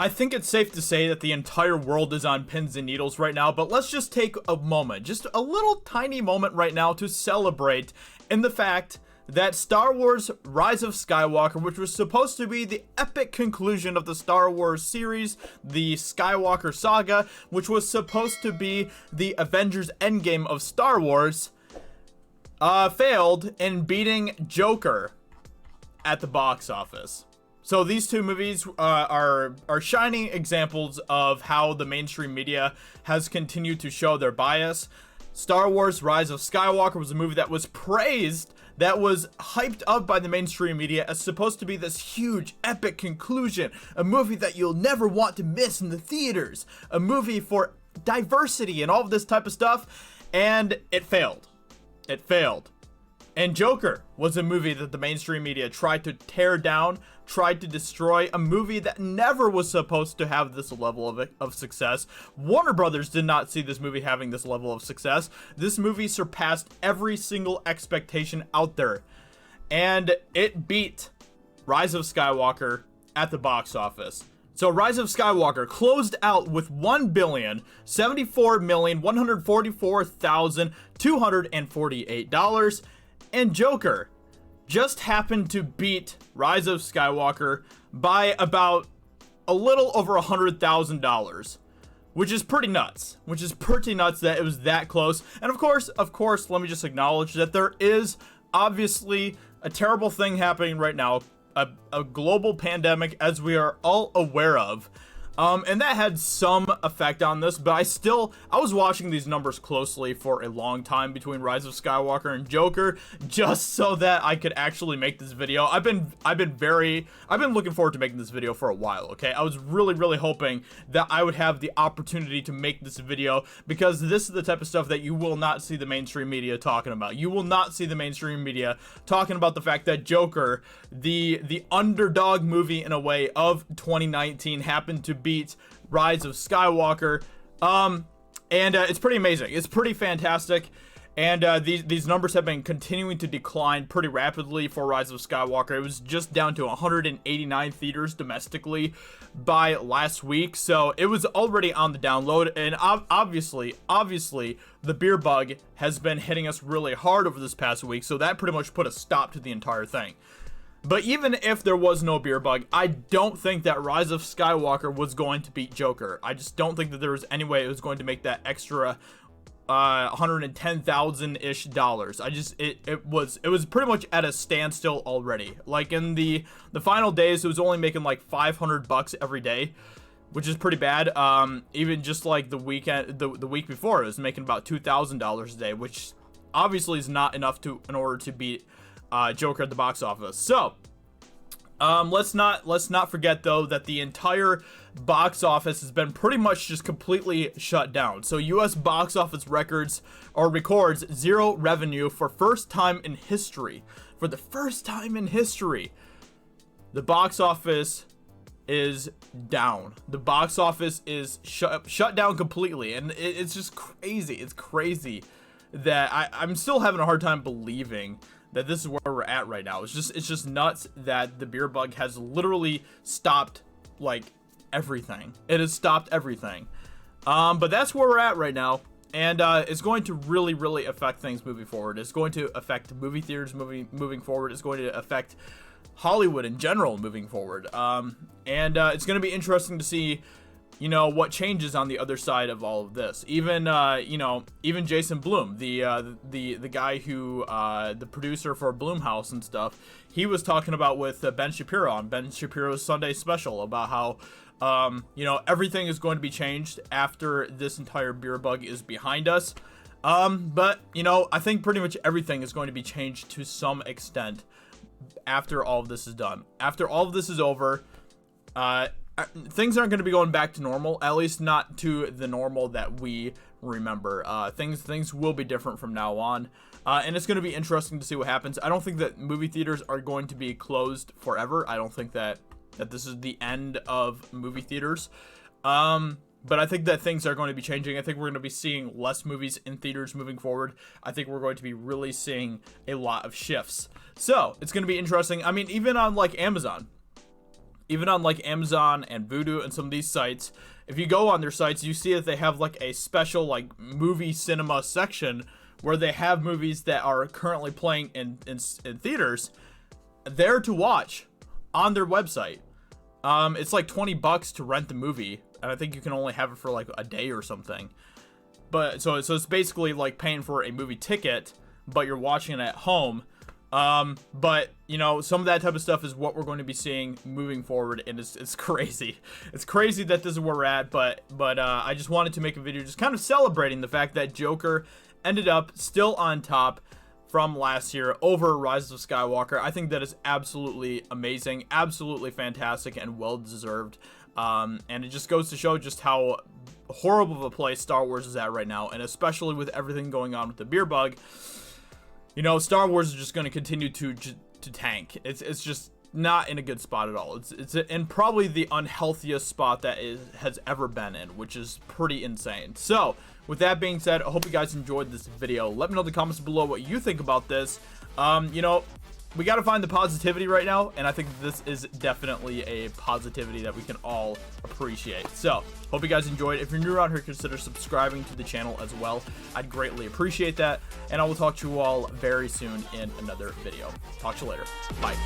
I think it's safe to say that the entire world is on pins and needles right now, but let's just take a moment, just a little tiny moment right now to celebrate in the fact that Star Wars Rise of Skywalker, which was supposed to be the epic conclusion of the Star Wars series, the Skywalker saga, which was supposed to be the Avengers Endgame of Star Wars, failed in beating Joker at the box office. So these two movies are shining examples of how the mainstream media has continued to show their bias. Star Wars Rise of Skywalker was a movie that was praised, that was hyped up by the mainstream media as supposed to be this huge epic conclusion, a movie that you'll never want to miss in the theaters, a movie for diversity and all of this type of stuff, and it failed. It failed. And Joker was a movie that the mainstream media tried to tear down, tried to destroy, a movie that never was supposed to have this level of success. Warner Brothers did not see this movie having this level of success. This movie surpassed every single expectation out there. And it beat Rise of Skywalker at the box office. So Rise of Skywalker closed out with $1,074,144,248. And Joker just happened to beat Rise of Skywalker by about a little over $100,000, which is pretty nuts. Which is pretty nuts that it was that close. And of course, let me just acknowledge that there is obviously a terrible thing happening right now, a global pandemic, as we are all aware of. And that had some effect on this, but I was watching these numbers closely for a long time between Rise of Skywalker and Joker, just so that I could actually make this video. I've been looking forward to making this video for a while, okay? I was really hoping that I would have the opportunity to make this video, because this is the type of stuff that you will not see the mainstream media talking about. You will not see the mainstream media talking about the fact that Joker, the underdog movie in a way of 2019, happened to beat Rise of Skywalker, and it's pretty amazing. It's pretty fantastic, and these numbers have been continuing to decline pretty rapidly for Rise of Skywalker. It was just down to 189 theaters domestically by last week, so it was already on the download. And obviously the beer bug has been hitting us really hard over this past week, so that pretty much put a stop to the entire thing. But even if there was no beer bug, I don't think that Rise of Skywalker was going to beat Joker. I just don't think that there was any way it was going to make that extra $110,000-ish dollars. It was pretty much at a standstill already. Like in the final days, it was only making like $500 every day, which is pretty bad. Even just like the week before, it was making about $2,000 a day, which obviously is not enough in order to beat Joker at the box office. So let's not forget though that the entire box office has been pretty much just completely shut down. So US box office records records zero revenue for first time in history. For the first time in history, the box office is down. The box office is shut down completely, and it's just crazy. It's crazy that I'm still having a hard time believing that this is where we're at right now. It's just nuts that the beer bug has literally stopped like everything. It has stopped everything. But that's where we're at right now, and it's going to really affect things moving forward. It's going to affect movie theaters moving forward. It's going to affect Hollywood in general moving forward. And it's going to be interesting to see, you know, what changes on the other side of all of this. Even even Jason Blum, the guy who the producer for Blumhouse and stuff, he was talking about with Ben Shapiro on Ben Shapiro's Sunday special about how everything is going to be changed after this entire beer bug is behind us. But I think pretty much everything is going to be changed to some extent after all of this is done. After all of this is over, things aren't going to be going back to normal, at least not to the normal that we remember. Things will be different from now on, and it's going to be interesting to see what happens. I don't think that movie theaters are going to be closed forever. I don't think that this is the end of movie theaters. But I think that things are going to be changing. I think we're going to be seeing less movies in theaters moving forward. I think we're going to be really seeing a lot of shifts. So it's going to be interesting. I mean, even on like Amazon even on like Amazon and Vudu and some of these sites, if you go on their sites, you see that they have like a special like movie cinema section where they have movies that are currently playing in theaters there to watch on their website. It's like $20 to rent the movie, and I think you can only have it for like a day or something. But so it's basically like paying for a movie ticket, but you're watching it at home. But you know, some of that type of stuff is what we're going to be seeing moving forward, and it's crazy. It's crazy that this is where we're at, but I just wanted to make a video just kind of celebrating the fact that Joker ended up still on top from last year over Rise of Skywalker. I think that is absolutely amazing, absolutely fantastic, and well deserved. And it just goes to show just how horrible of a place Star Wars is at right now, and especially with everything going on with the beer bug. You know, Star Wars is just going to continue to tank. It's just not in a good spot at all. It's in probably the unhealthiest spot that has ever been in, which is pretty insane. So with that being said, I hope you guys enjoyed this video. Let me know in the comments below what you think about this. You know, we got to find the positivity right now, and I think this is definitely a positivity that we can all appreciate. So hope you guys enjoyed. If you're new around here, consider subscribing to the channel as well. I'd greatly appreciate that, and I will talk to you all very soon in another video. Talk to you later. Bye.